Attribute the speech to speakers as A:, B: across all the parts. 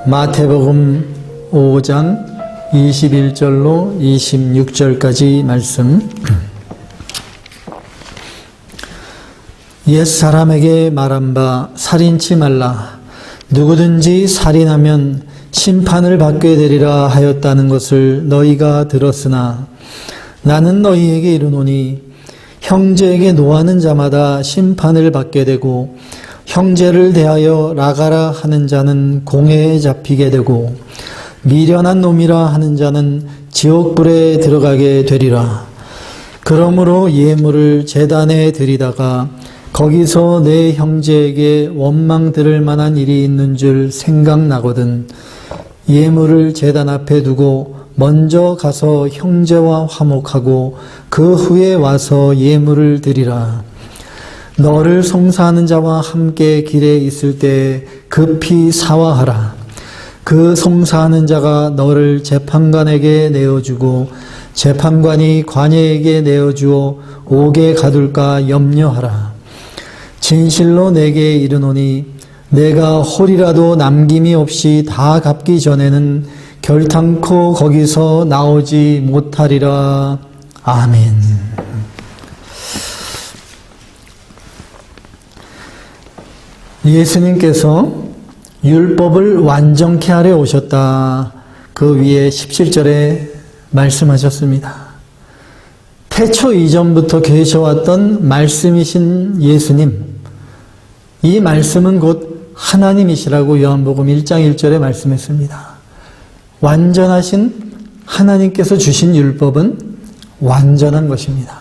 A: 마태복음 5장 21절로 26절까지 말씀. 옛 사람에게 말한 바 살인치 말라. 누구든지 살인하면 심판을 받게 되리라 하였다는 것을 너희가 들었으나 나는 너희에게 이르노니 형제에게 노하는 자마다 심판을 받게 되고 형제를 대하여 나가라 하는 자는 공회에 잡히게 되고 미련한 놈이라 하는 자는 지옥불에 들어가게 되리라. 그러므로 예물을 제단에 드리다가 거기서 내 형제에게 원망 들을 만한 일이 있는 줄 생각나거든 예물을 제단 앞에 두고 먼저 가서 형제와 화목하고 그 후에 와서 예물을 드리라. 너를 송사하는 자와 함께 길에 있을 때 급히 사화하라. 그 송사하는 자가 너를 재판관에게 내어주고 재판관이 관예에게 내어주어 옥에 가둘까 염려하라. 진실로 내게 이르노니 내가 홀이라도 남김이 없이 다 갚기 전에는 결탄코 거기서 나오지 못하리라. 아멘. 예수님께서 율법을 완전케 하려 오셨다. 그 위에 17절에 말씀하셨습니다. 태초 이전부터 계셔왔던 말씀이신 예수님, 이 말씀은 곧 하나님이시라고 요한복음 1장 1절에 말씀했습니다. 완전하신 하나님께서 주신 율법은 완전한 것입니다.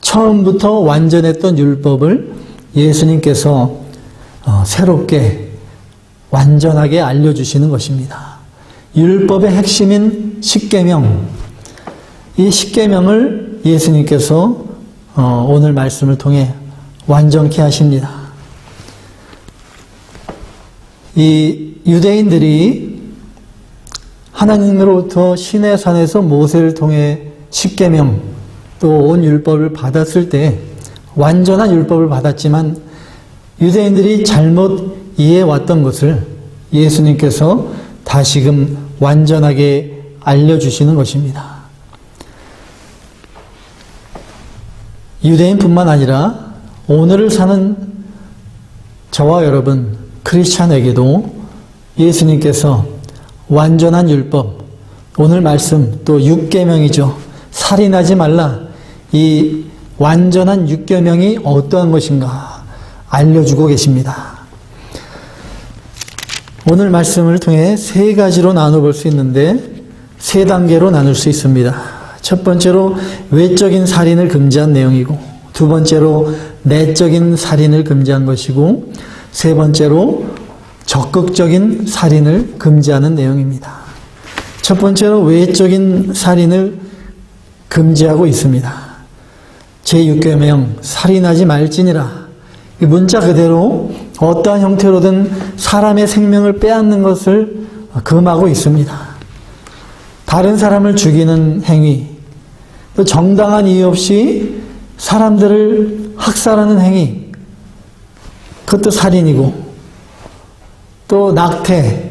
A: 처음부터 완전했던 율법을 예수님께서 새롭게 완전하게 알려주시는 것입니다. 율법의 핵심인 십계명, 이 십계명을 예수님께서 오늘 말씀을 통해 완전케 하십니다. 이 유대인들이 하나님으로부터 시내산에서 모세를 통해 십계명 또 온 율법을 받았을 때 완전한 율법을 받았지만 유대인들이 잘못 이해해왔던 것을 예수님께서 다시금 완전하게 알려주시는 것입니다. 유대인뿐만 아니라 오늘을 사는 저와 여러분 크리스찬에게도 예수님께서 완전한 율법, 오늘 말씀 또 6계명이죠. 살인하지 말라. 이 완전한 6계명이 어떠한 것인가 알려주고 계십니다. 오늘 말씀을 통해 세 가지로 나눠볼 수 있는데 세 단계로 나눌 수 있습니다. 첫 번째로 외적인 살인을 금지한 내용이고 두 번째로 내적인 살인을 금지한 것이고 세 번째로 적극적인 살인을 금지하는 내용입니다. 첫 번째로 외적인 살인을 금지하고 있습니다. 제6계명 살인하지 말지니라. 이 문자 그대로 어떠한 형태로든 사람의 생명을 빼앗는 것을 금하고 있습니다. 다른 사람을 죽이는 행위, 또 정당한 이유 없이 사람들을 학살하는 행위, 그것도 살인이고, 또 낙태,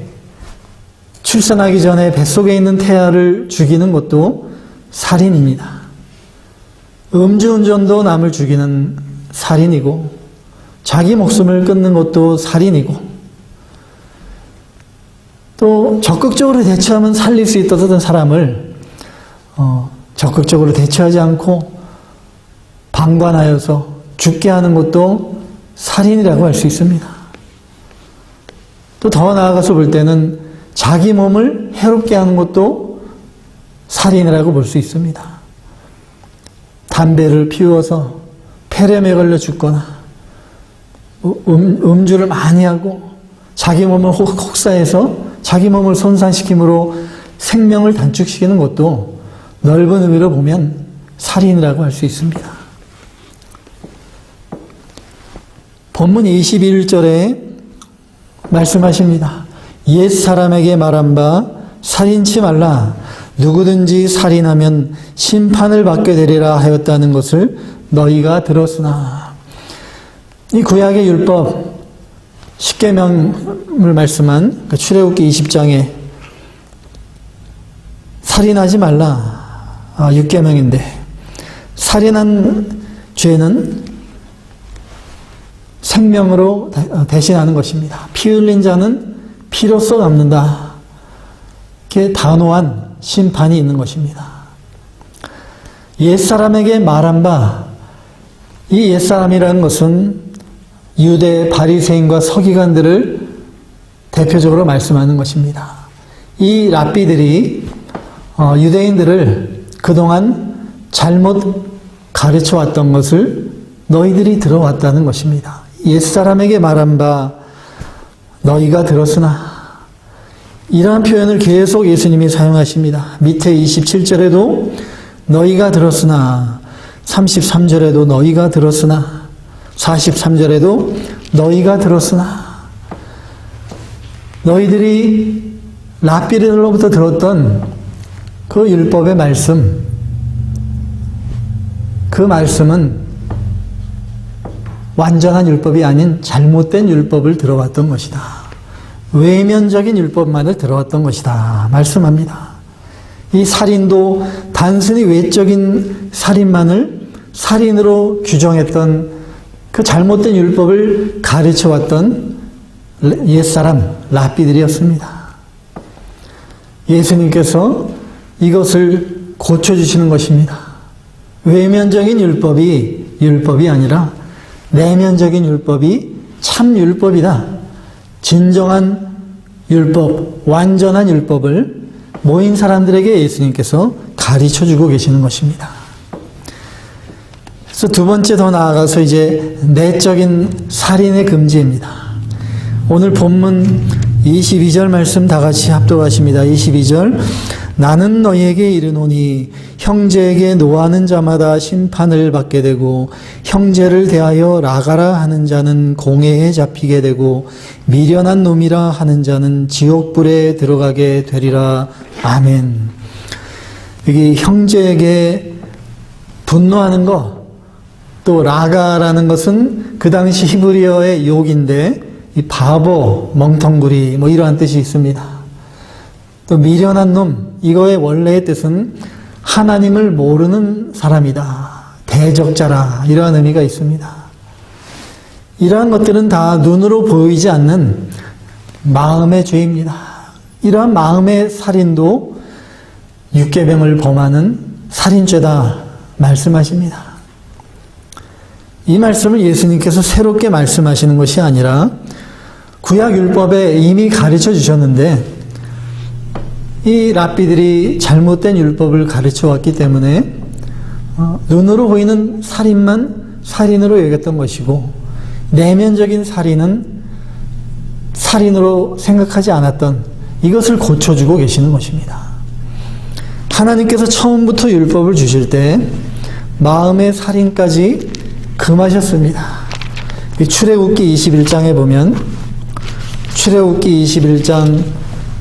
A: 출산하기 전에 뱃속에 있는 태아를 죽이는 것도 살인입니다. 음주운전도 남을 죽이는 살인이고 자기 목숨을 끊는 것도 살인이고 또 적극적으로 대처하면 살릴 수 있었던 사람을 적극적으로 대처하지 않고 방관하여서 죽게 하는 것도 살인이라고 할 수 있습니다. 또 더 나아가서 볼 때는 자기 몸을 해롭게 하는 것도 살인이라고 볼 수 있습니다. 담배를 피워서 폐렴에 걸려 죽거나 음주를 많이 하고 자기 몸을 혹사해서 자기 몸을 손상시킴으로 생명을 단축시키는 것도 넓은 의미로 보면 살인이라고 할 수 있습니다. 본문 21절에 말씀하십니다. 옛 사람에게 말한 바 살인치 말라. 누구든지 살인하면 심판을 받게 되리라 하였다는 것을 너희가 들었으나. 이 구약의 율법, 십계명을 말씀한 그 출애굽기 20장에 살인하지 말라. 6계명인데 살인한 죄는 생명으로 대신하는 것입니다. 피 흘린 자는 피로써 갚는다. 이렇게 단호한 심판이 있는 것입니다. 옛사람에게 말한 바, 이 옛사람이라는 것은 유대 바리새인과 서기관들을 대표적으로 말씀하는 것입니다. 이 랍비들이 유대인들을 그동안 잘못 가르쳐 왔던 것을 너희들이 들어왔다는 것입니다. 옛사람에게 말한 바 너희가 들었으나, 이러한 표현을 계속 예수님이 사용하십니다. 밑에 27절에도 너희가 들었으나, 33절에도 너희가 들었으나, 43절에도 너희가 들었으나, 너희들이 랍비들로부터 들었던 그 율법의 말씀, 그 말씀은 완전한 율법이 아닌 잘못된 율법을 들어왔던 것이다. 외면적인 율법만을 들어왔던 것이다. 말씀합니다. 이 살인도 단순히 외적인 살인만을 살인으로 규정했던 그 잘못된 율법을 가르쳐왔던 옛사람 랍비들이었습니다. 예수님께서 이것을 고쳐주시는 것입니다. 외면적인 율법이 아니라 내면적인 율법이 참 율법이다. 진정한 율법, 완전한 율법을 모인 사람들에게 예수님께서 가르쳐주고 계시는 것입니다. 그래서 두 번째 더 나아가서 이제 내적인 살인의 금지입니다. 오늘 본문 22절 말씀 다 같이 합독하십니다. 22절. 나는 너희에게 이르노니 형제에게 노하는 자마다 심판을 받게 되고 형제를 대하여 라가라 하는 자는 공회에 잡히게 되고 미련한 놈이라 하는 자는 지옥불에 들어가게 되리라. 아멘. 여기 형제에게 분노하는 것, 또 라가라는 것은 그 당시 히브리어의 욕인데 이 바보, 멍텅구리 뭐 이러한 뜻이 있습니다. 또 미련한 놈, 이거의 원래의 뜻은 하나님을 모르는 사람이다. 대적자라, 이러한 의미가 있습니다. 이러한 것들은 다 눈으로 보이지 않는 마음의 죄입니다. 이러한 마음의 살인도 육계명을 범하는 살인죄다 말씀하십니다. 이 말씀을 예수님께서 새롭게 말씀하시는 것이 아니라 구약율법에 이미 가르쳐 주셨는데 이 랍비들이 잘못된 율법을 가르쳐 왔기 때문에 눈으로 보이는 살인만 살인으로 여겼던 것이고 내면적인 살인은 살인으로 생각하지 않았던 이것을 고쳐주고 계시는 것입니다. 하나님께서 처음부터 율법을 주실 때 마음의 살인까지 금하셨습니다. 출애굽기 21장에 보면 출애굽기 21장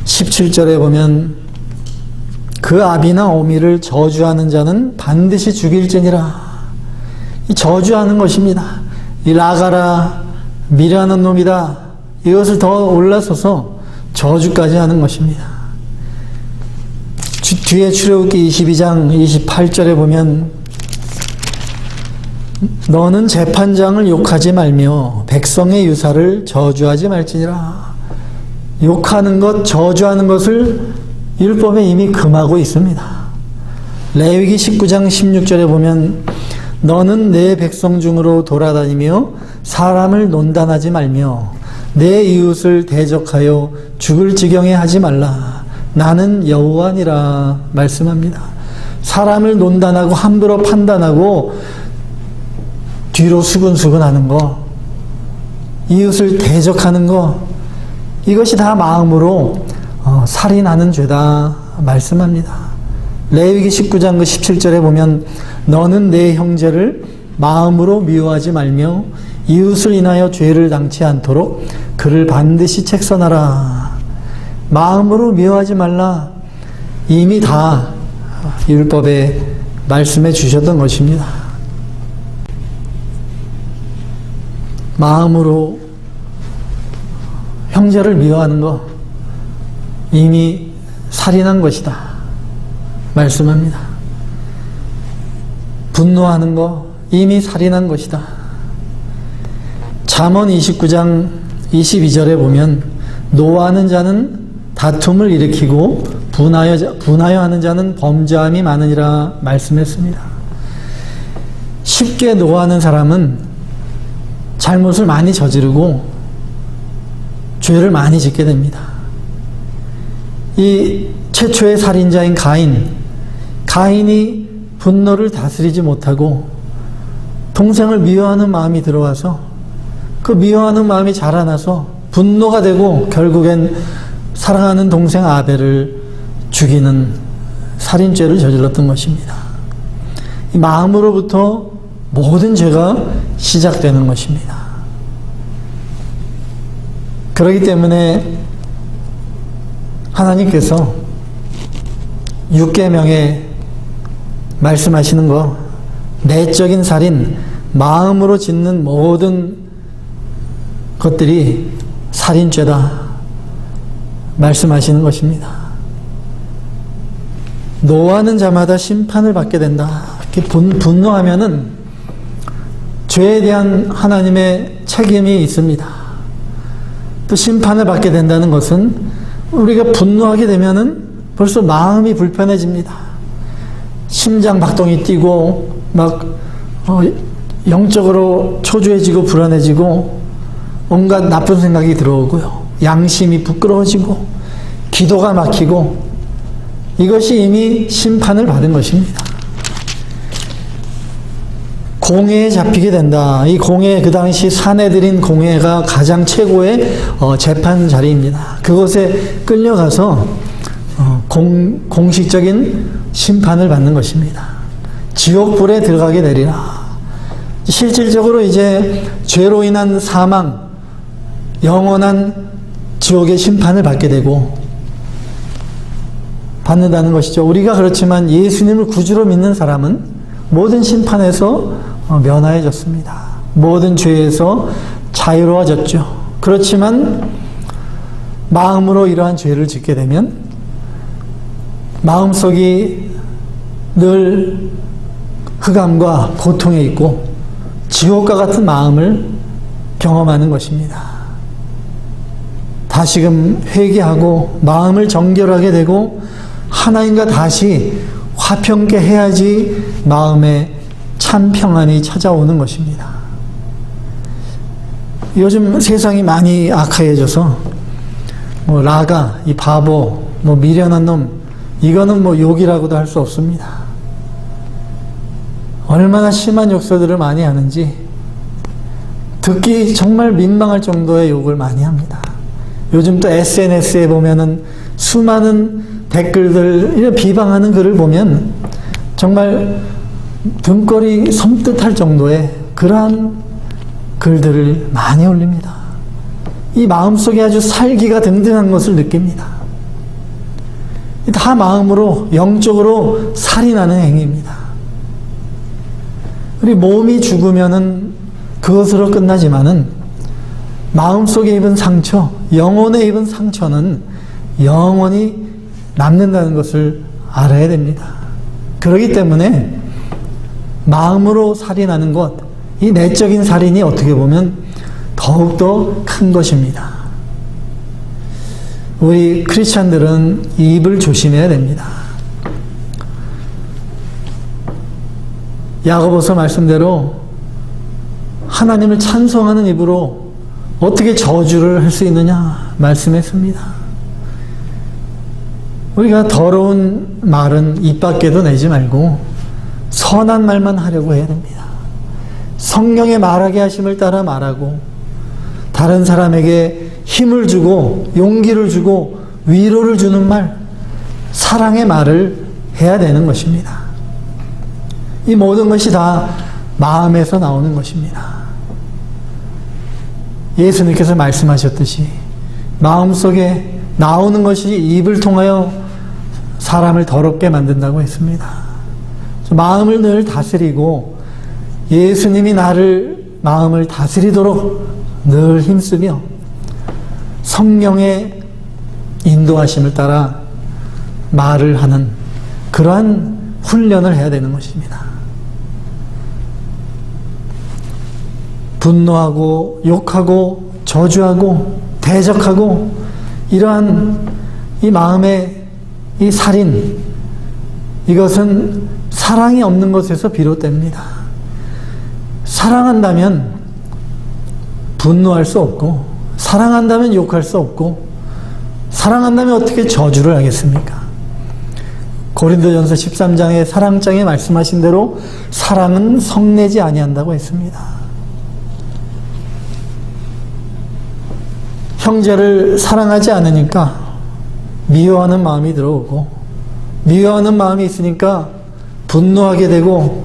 A: 17절에 보면 그 아비나 오미를 저주하는 자는 반드시 죽일지니라. 이 저주하는 것입니다. 이 라가라 미련한 놈이다. 이것을 더 올라서서 저주까지 하는 것입니다. 뒤에 출애굽기 22장 28절에 보면 너는 재판장을 욕하지 말며 백성의 유사를 저주하지 말지니라. 욕하는 것, 저주하는 것을 율법에 이미 금하고 있습니다. 레위기 19장 16절에 보면 너는 내 백성 중으로 돌아다니며 사람을 논단하지 말며 내 이웃을 대적하여 죽을 지경에 하지 말라. 나는 여호와니라 말씀합니다. 사람을 논단하고 함부로 판단하고 뒤로 수근수근하는 거, 이웃을 대적하는 거, 이것이 다 마음으로 살인하는 죄다 말씀합니다. 레위기 19장 17절에 보면 너는 내 형제를 마음으로 미워하지 말며 이웃을 인하여 죄를 당치 않도록 그를 반드시 책선하라. 마음으로 미워하지 말라. 이미 다 율법에 말씀해 주셨던 것입니다. 형제를 미워하는 거 이미 살인한 것이다 말씀합니다. 분노하는 거 이미 살인한 것이다. 잠언 29장 22절에 보면 노하는 자는 다툼을 일으키고 분하여 하는 자는 범죄함이 많으니라 말씀했습니다. 쉽게 노하는 사람은 잘못을 많이 저지르고 죄를 많이 짓게 됩니다. 이 최초의 살인자인 가인이 분노를 다스리지 못하고 동생을 미워하는 마음이 들어와서 그 미워하는 마음이 자라나서 분노가 되고 결국엔 사랑하는 동생 아벨을 죽이는 살인죄를 저질렀던 것입니다. 이 마음으로부터 모든 죄가 시작되는 것입니다. 그렇기 때문에 하나님께서 6계명에 말씀하시는 거, 내적인 살인, 마음으로 짓는 모든 것들이 살인죄다 말씀하시는 것입니다. 노하는 자마다 심판을 받게 된다. 이렇게 분노하면은 죄에 대한 하나님의 책임이 있습니다. 또 심판을 받게 된다는 것은 우리가 분노하게 되면은 벌써 마음이 불편해집니다. 심장 박동이 뛰고 막 영적으로 초조해지고 불안해지고 온갖 나쁜 생각이 들어오고요. 양심이 부끄러워지고 기도가 막히고 이것이 이미 심판을 받은 것입니다. 공회에 잡히게 된다. 이 공회, 그 당시 사내들인 공회가 가장 최고의 재판 자리입니다. 그곳에 끌려가서 공식적인 심판을 받는 것입니다. 지옥불에 들어가게 되리라. 실질적으로 이제 죄로 인한 사망, 영원한 지옥의 심판을 받게 되고 받는다는 것이죠. 우리가 그렇지만 예수님을 구주로 믿는 사람은 모든 심판에서 면하여졌습니다. 모든 죄에서 자유로워졌죠. 그렇지만 마음으로 이러한 죄를 짓게 되면 마음속이 늘 흑암과 고통에 있고 지옥과 같은 마음을 경험하는 것입니다. 다시금 회개하고 마음을 정결하게 되고 하나님과 다시 화평케 해야지 마음에 참 평안이 찾아오는 것입니다. 요즘 세상이 많이 악화해져서 라가, 이 바보, 미련한 놈, 이거는 욕이라고도 할 수 없습니다. 얼마나 심한 욕설들을 많이 하는지 듣기 정말 민망할 정도의 욕을 많이 합니다. 요즘 또 SNS에 보면은 수많은 댓글들, 이런 비방하는 글을 보면 정말 등골이 섬뜩할 정도의 그러한 글들을 많이 올립니다. 이 마음속에 아주 살기가 등등한 것을 느낍니다. 다 마음으로, 영적으로 살인하는 행위입니다. 우리 몸이 죽으면은 그것으로 끝나지만은 마음속에 입은 상처, 영혼에 입은 상처는 영원히 남는다는 것을 알아야 됩니다. 그렇기 때문에 마음으로 살인하는 것, 이 내적인 살인이 어떻게 보면 더욱더 큰 것입니다. 우리 크리스찬들은 입을 조심해야 됩니다. 야고보서 말씀대로 하나님을 찬송하는 입으로 어떻게 저주를 할 수 있느냐 말씀했습니다. 우리가 더러운 말은 입 밖에도 내지 말고 선한 말만 하려고 해야 됩니다. 성령의 말하게 하심을 따라 말하고 다른 사람에게 힘을 주고 용기를 주고 위로를 주는 말, 사랑의 말을 해야 되는 것입니다. 이 모든 것이 다 마음에서 나오는 것입니다. 예수님께서 말씀하셨듯이 마음속에 나오는 것이 입을 통하여 사람을 더럽게 만든다고 했습니다. 마음을 늘 다스리고 예수님이 나를 마음을 다스리도록 늘 힘쓰며 성령의 인도하심을 따라 말을 하는 그러한 훈련을 해야 되는 것입니다. 분노하고 욕하고 저주하고 대적하고 이러한 이 마음의 이 살인, 이것은 사랑이 없는 것에서 비롯됩니다. 사랑한다면 분노할 수 없고, 사랑한다면 욕할 수 없고, 사랑한다면 어떻게 저주를 하겠습니까? 고린도전서 13장의 사랑장에 말씀하신 대로 사랑은 성내지 아니한다고 했습니다. 형제를 사랑하지 않으니까 미워하는 마음이 들어오고, 미워하는 마음이 있으니까 분노하게 되고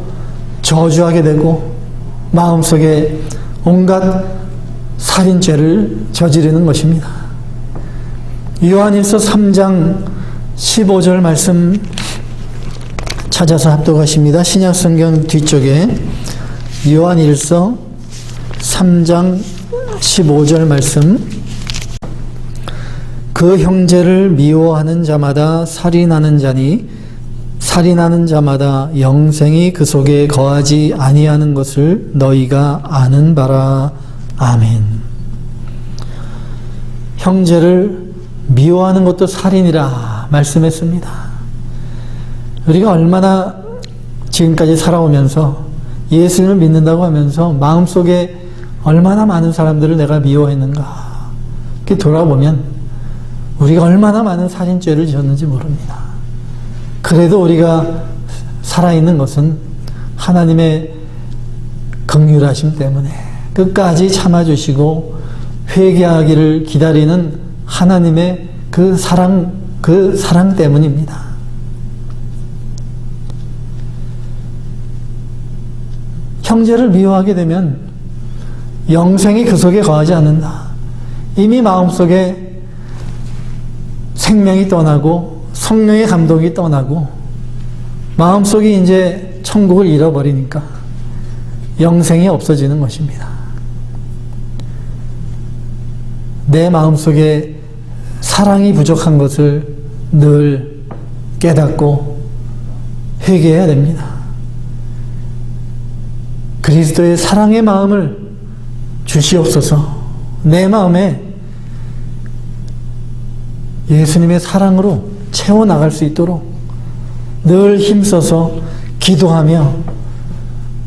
A: 저주하게 되고 마음속에 온갖 살인죄를 저지르는 것입니다. 요한일서 3장 15절 말씀 찾아서 합독하십니다. 신약성경 뒤쪽에 요한일서 3장 15절 말씀. 그 형제를 미워하는 자마다 살인하는 자니 살인하는 자마다 영생이 그 속에 거하지 아니하는 것을 너희가 아는 바라. 아멘. 형제를 미워하는 것도 살인이라 말씀했습니다. 우리가 얼마나 지금까지 살아오면서 예수님을 믿는다고 하면서 마음속에 얼마나 많은 사람들을 내가 미워했는가, 이렇게 돌아보면 우리가 얼마나 많은 살인죄를 지었는지 모릅니다. 그래도 우리가 살아있는 것은 하나님의 긍휼하심 때문에 끝까지 참아주시고 회개하기를 기다리는 하나님의 그 사랑 때문입니다. 형제를 미워하게 되면 영생이 그 속에 거하지 않는다. 이미 마음속에 생명이 떠나고 성령의 감동이 떠나고 마음속에 이제 천국을 잃어버리니까 영생이 없어지는 것입니다. 내 마음속에 사랑이 부족한 것을 늘 깨닫고 회개해야 됩니다. 그리스도의 사랑의 마음을 주시옵소서. 내 마음에 예수님의 사랑으로 채워나갈 수 있도록 늘 힘써서 기도하며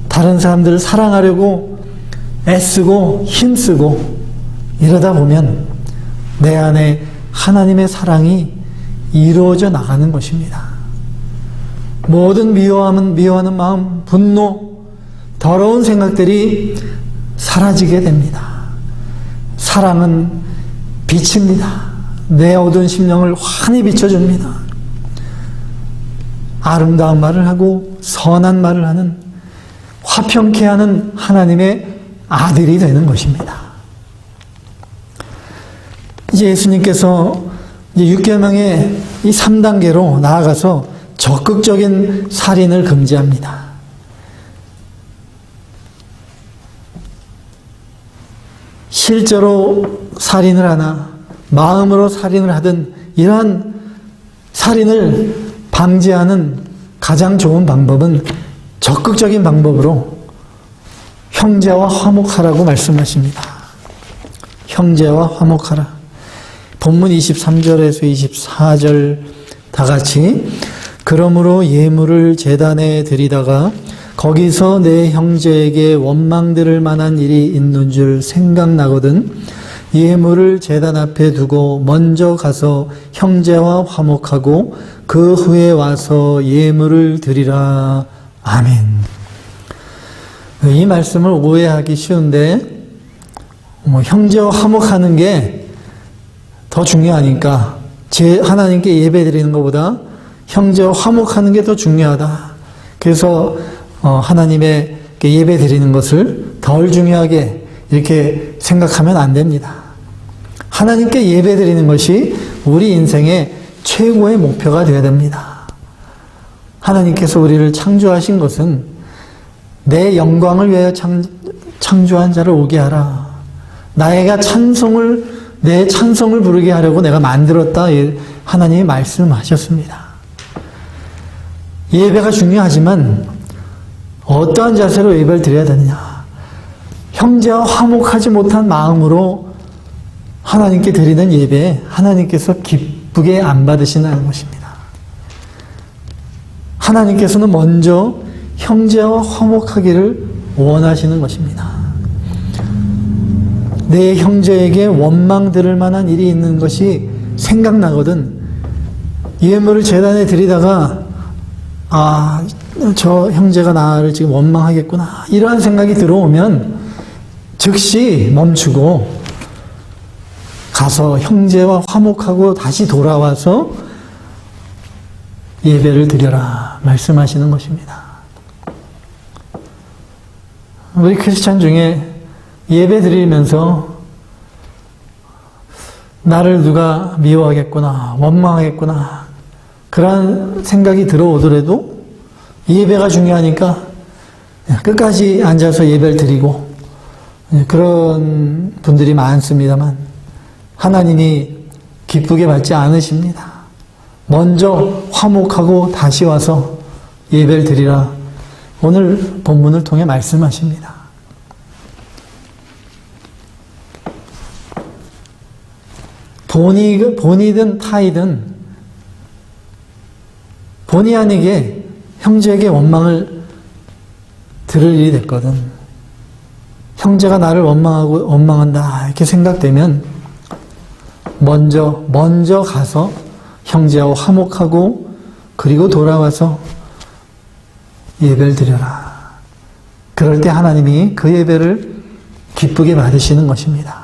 A: 다른 사람들을 사랑하려고 애쓰고 힘쓰고 이러다 보면 내 안에 하나님의 사랑이 이루어져 나가는 것입니다. 모든 미워하는 마음, 분노, 더러운 생각들이 사라지게 됩니다. 사랑은 빛입니다. 내 어두운 심령을 환히 비춰줍니다. 아름다운 말을 하고 선한 말을 하는, 화평케 하는 하나님의 아들이 되는 것입니다. 이제 예수님께서 6계명의 이 3단계로 나아가서 적극적인 살인을 금지합니다. 실제로 살인을 하나 마음으로 살인을 하든 이러한 살인을 방지하는 가장 좋은 방법은 적극적인 방법으로 형제와 화목하라고 말씀하십니다. 형제와 화목하라. 본문 23절에서 24절 다 같이, 그러므로 예물을 제단에 드리다가 거기서 내 형제에게 원망 들을 만한 일이 있는 줄 생각나거든 예물을 제단 앞에 두고 먼저 가서 형제와 화목하고 그 후에 와서 예물을 드리라. 아멘. 이 말씀을 오해하기 쉬운데 형제와 화목하는 게 더 중요하니까 하나님께 예배 드리는 것보다 형제와 화목하는 게 더 중요하다. 그래서 하나님의 예배 드리는 것을 덜 중요하게 이렇게 생각하면 안 됩니다. 하나님께 예배 드리는 것이 우리 인생의 최고의 목표가 되어야 됩니다. 하나님께서 우리를 창조하신 것은 내 영광을 위하여 창조한 자를 오게 하라. 나에게 찬송을 내 찬송을 부르게 하려고 내가 만들었다. 하나님이 말씀하셨습니다. 예배가 중요하지만 어떠한 자세로 예배를 드려야 되느냐. 형제와 화목하지 못한 마음으로 하나님께 드리는 예배에 하나님께서 기쁘게 안 받으신다는 것입니다. 하나님께서는 먼저 형제와 화목하기를 원하시는 것입니다. 내 형제에게 원망 들을 만한 일이 있는 것이 생각나거든 예물을 제단에 드리다가 저 형제가 나를 지금 원망하겠구나 이러한 생각이 들어오면 즉시 멈추고 가서 형제와 화목하고 다시 돌아와서 예배를 드려라 말씀하시는 것입니다. 우리 크리스찬 중에 예배 드리면서 나를 누가 미워하겠구나 원망하겠구나 그런 생각이 들어오더라도 예배가 중요하니까 끝까지 앉아서 예배를 드리고 그런 분들이 많습니다만 하나님이 기쁘게 받지 않으십니다. 먼저 화목하고 다시 와서 예배를 드리라 오늘 본문을 통해 말씀하십니다. 본이든 타이든 본의 아니게 형제에게 원망을 들을 일이 됐거든. 형제가 나를 원망한다 이렇게 생각되면 먼저 가서 형제와 화목하고 그리고 돌아와서 예배를 드려라. 그럴 때 하나님이 그 예배를 기쁘게 받으시는 것입니다.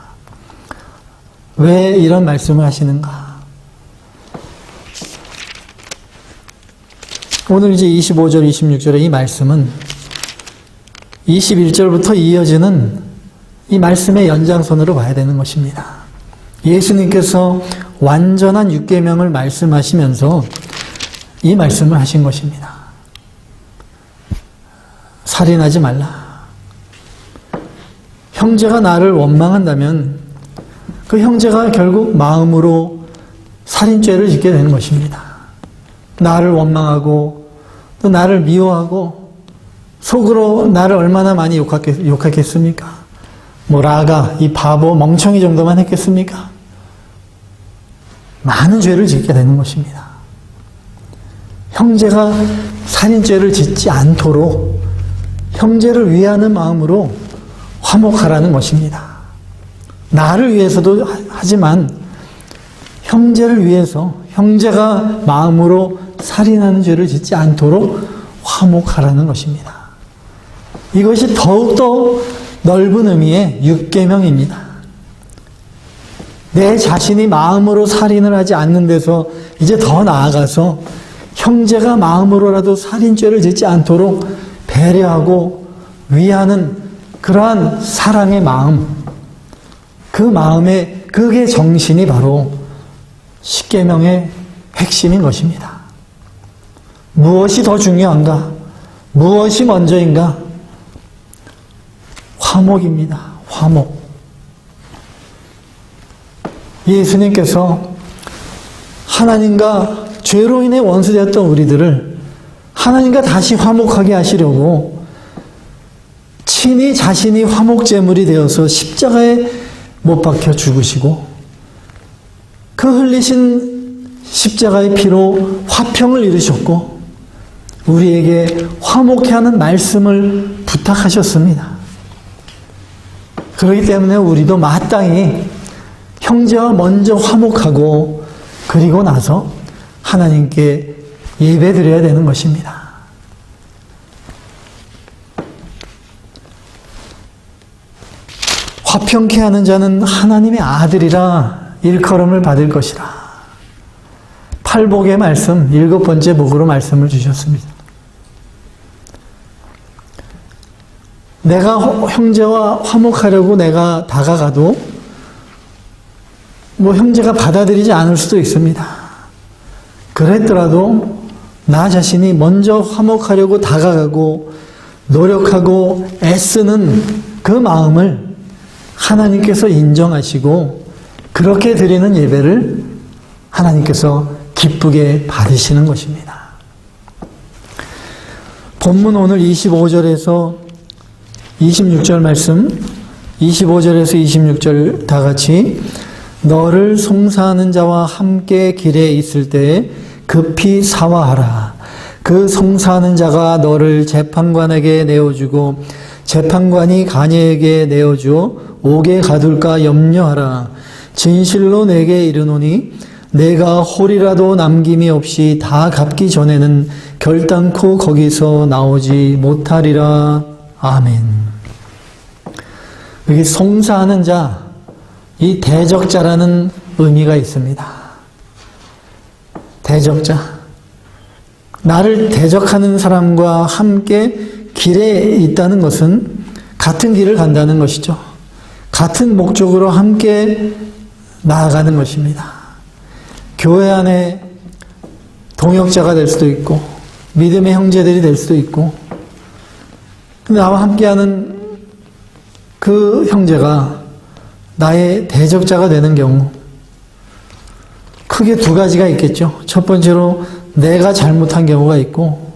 A: 왜 이런 말씀을 하시는가? 오늘 이제 25절, 26절의 이 말씀은 21절부터 이어지는 이 말씀의 연장선으로 봐야 되는 것입니다. 예수님께서 완전한 육계명을 말씀하시면서 이 말씀을 하신 것입니다. 살인하지 말라. 형제가 나를 원망한다면 그 형제가 결국 마음으로 살인죄를 짓게 되는 것입니다. 나를 원망하고 또 나를 미워하고 속으로 나를 얼마나 많이 욕했겠습니까? 라가 이 바보 멍청이 정도만 했겠습니까? 많은 죄를 짓게 되는 것입니다. 형제가 살인죄를 짓지 않도록 형제를 위하는 마음으로 화목하라는 것입니다. 나를 위해서도 하지만 형제를 위해서 형제가 마음으로 살인하는 죄를 짓지 않도록 화목하라는 것입니다. 이것이 더욱더 넓은 의미의 육계명입니다. 내 자신이 마음으로 살인을 하지 않는 데서 이제 더 나아가서 형제가 마음으로라도 살인죄를 짓지 않도록 배려하고 위하는 그러한 사랑의 마음, 그 마음의 그게 정신이 바로 십계명의 핵심인 것입니다. 무엇이 더 중요한가? 무엇이 먼저인가? 화목입니다. 화목. 예수님께서 하나님과 죄로 인해 원수되었던 우리들을 하나님과 다시 화목하게 하시려고 친히 자신이 화목제물이 되어서 십자가에 못 박혀 죽으시고 그 흘리신 십자가의 피로 화평을 이루셨고 우리에게 화목해 하는 말씀을 부탁하셨습니다. 그렇기 때문에 우리도 마땅히 형제와 먼저 화목하고 그리고 나서 하나님께 예배드려야 되는 것입니다. 화평케 하는 자는 하나님의 아들이라 일컬음을 받을 것이라. 팔복의 말씀, 7번째 복으로 말씀을 주셨습니다. 내가 형제와 화목하려고 내가 다가가도 형제가 받아들이지 않을 수도 있습니다. 그랬더라도 나 자신이 먼저 화목하려고 다가가고 노력하고 애쓰는 그 마음을 하나님께서 인정하시고 그렇게 드리는 예배를 하나님께서 기쁘게 받으시는 것입니다. 본문 오늘 25절에서 26절 말씀, 25절에서 26절 다 같이 너를 송사하는 자와 함께 길에 있을 때에 급히 사화하라. 그 송사하는 자가 너를 재판관에게 내어주고 재판관이 가녀에게 내어주어 옥에 가둘까 염려하라. 진실로 내게 이르노니 내가 홀이라도 남김이 없이 다 갚기 전에는 결단코 거기서 나오지 못하리라. 아멘. 여기 송사하는 자, 이 대적자라는 의미가 있습니다. 대적자. 나를 대적하는 사람과 함께 길에 있다는 것은 같은 길을 간다는 것이죠. 같은 목적으로 함께 나아가는 것입니다. 교회 안에 동역자가 될 수도 있고 믿음의 형제들이 될 수도 있고 나와 함께하는 그 형제가 나의 대적자가 되는 경우 크게 두 가지가 있겠죠. 첫 번째로 내가 잘못한 경우가 있고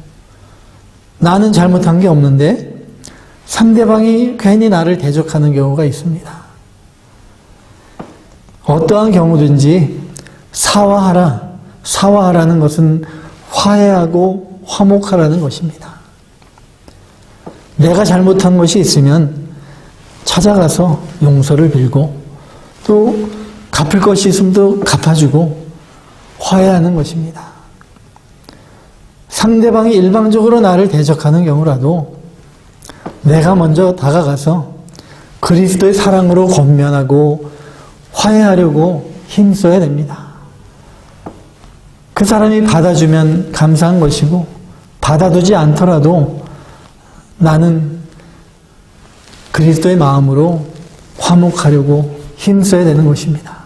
A: 나는 잘못한 게 없는데 상대방이 괜히 나를 대적하는 경우가 있습니다. 어떠한 경우든지 사화하라는 것은 화해하고 화목하라는 것입니다. 내가 잘못한 것이 있으면 찾아가서 용서를 빌고 또 갚을 것이 있으면 또 갚아주고 화해하는 것입니다. 상대방이 일방적으로 나를 대적하는 경우라도 내가 먼저 다가가서 그리스도의 사랑으로 권면하고 화해하려고 힘써야 됩니다. 그 사람이 받아주면 감사한 것이고 받아두지 않더라도 나는 그리스도의 마음으로 화목하려고 힘써야 되는 것입니다.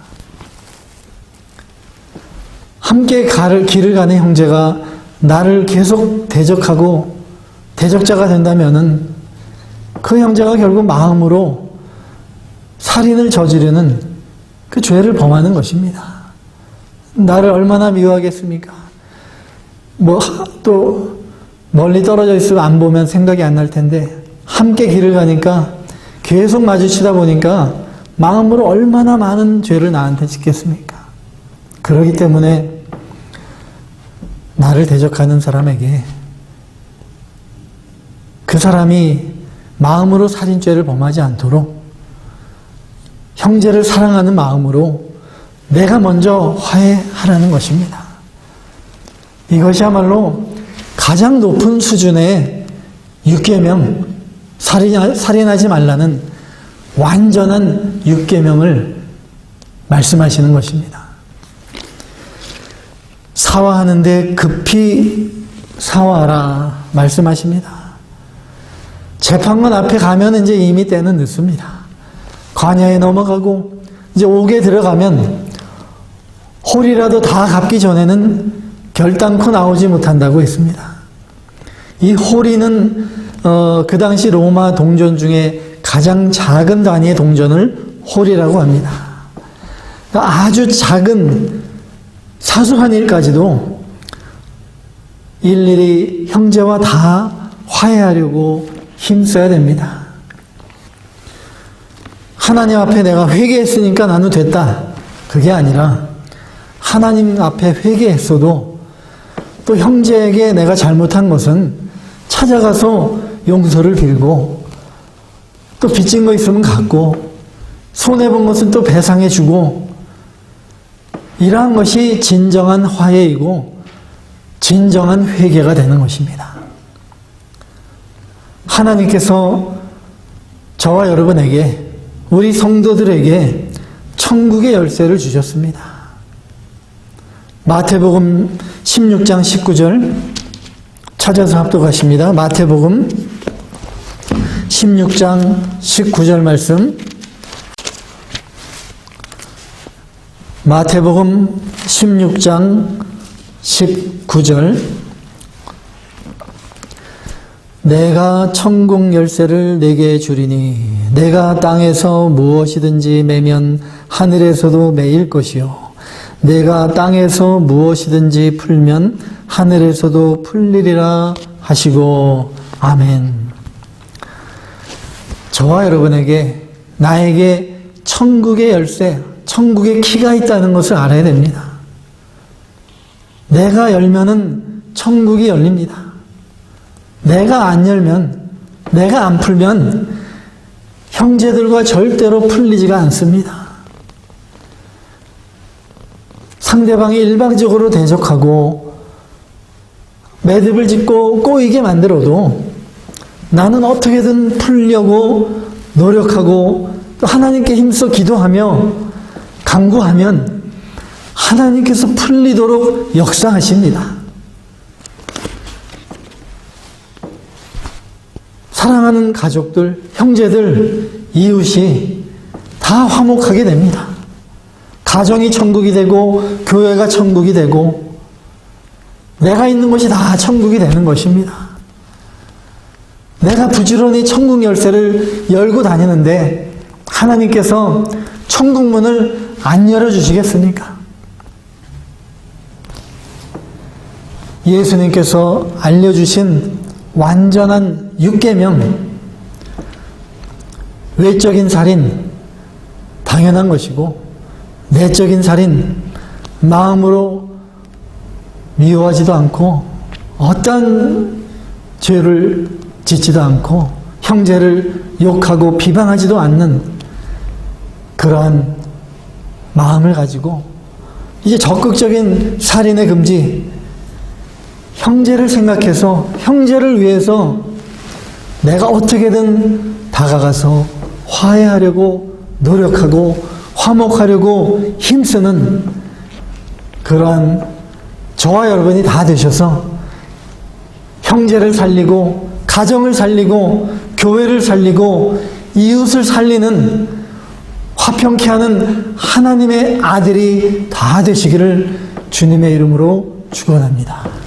A: 함께 길을 가는 형제가 나를 계속 대적하고 대적자가 된다면은 그 형제가 결국 마음으로 살인을 저지르는 그 죄를 범하는 것입니다. 나를 얼마나 미워하겠습니까? 또 멀리 떨어져 있으면 안 보면 생각이 안 날 텐데 함께 길을 가니까 계속 마주치다 보니까 마음으로 얼마나 많은 죄를 나한테 짓겠습니까? 그렇기 때문에 나를 대적하는 사람에게 그 사람이 마음으로 살인죄를 범하지 않도록 형제를 사랑하는 마음으로 내가 먼저 화해하라는 것입니다. 이것이야말로 가장 높은 수준의 육계명, 살인하지 말라는 완전한 육계명을 말씀하시는 것입니다. 사화하는데 급히 사화하라 말씀하십니다. 재판관 앞에 가면 이제 이미 때는 늦습니다. 관야에 넘어가고 이제 옥에 들어가면 홀이라도 다 갚기 전에는 결단코 나오지 못한다고 했습니다. 이 홀이는 그 당시 로마 동전 중에 가장 작은 단위의 동전을 홀이라고 합니다. 그러니까 아주 작은 사소한 일까지도 일일이 형제와 다 화해하려고 힘써야 됩니다. 하나님 앞에 내가 회개했으니까 나는 됐다. 그게 아니라 하나님 앞에 회개했어도 또 형제에게 내가 잘못한 것은 찾아가서 용서를 빌고 또 빚진 거 있으면 갚고 손해본 것은 또 배상해주고 이러한 것이 진정한 화해이고 진정한 회개가 되는 것입니다. 하나님께서 저와 여러분에게 우리 성도들에게 천국의 열쇠를 주셨습니다. 마태복음 16장 19절 찾아서 합독하십니다. 마태복음 16장 19절 말씀. 마태복음 16장 19절 내가 천국 열쇠를 내게 주리니 내가 땅에서 무엇이든지 매면 하늘에서도 매일 것이요 내가 땅에서 무엇이든지 풀면 하늘에서도 풀리리라 하시고 아멘. 저와 여러분에게 나에게 천국의 열쇠, 천국의 키가 있다는 것을 알아야 됩니다. 내가 열면은 천국이 열립니다. 내가 안 열면, 내가 안 풀면 형제들과 절대로 풀리지가 않습니다. 상대방이 일방적으로 대적하고 매듭을 짓고 꼬이게 만들어도 나는 어떻게든 풀려고 노력하고 또 하나님께 힘써 기도하며 간구하면 하나님께서 풀리도록 역사하십니다. 사랑하는 가족들, 형제들, 이웃이 다 화목하게 됩니다. 가정이 천국이 되고 교회가 천국이 되고 내가 있는 곳이 다 천국이 되는 것입니다. 내가 부지런히 천국 열쇠를 열고 다니는데 하나님께서 천국 문을 안 열어주시겠습니까? 예수님께서 알려주신 완전한 육계명, 외적인 살인 당연한 것이고 내적인 살인 마음으로 미워하지도 않고 어떤 죄를 짓지도 않고 형제를 욕하고 비방하지도 않는 그러한 마음을 가지고 이제 적극적인 살인의 금지, 형제를 생각해서 형제를 위해서 내가 어떻게든 다가가서 화해하려고 노력하고 화목하려고 힘쓰는 그러한 저와 여러분이 다 되셔서 형제를 살리고 가정을 살리고 교회를 살리고 이웃을 살리는 화평케 하는 하나님의 아들이 다 되시기를 주님의 이름으로 축원합니다.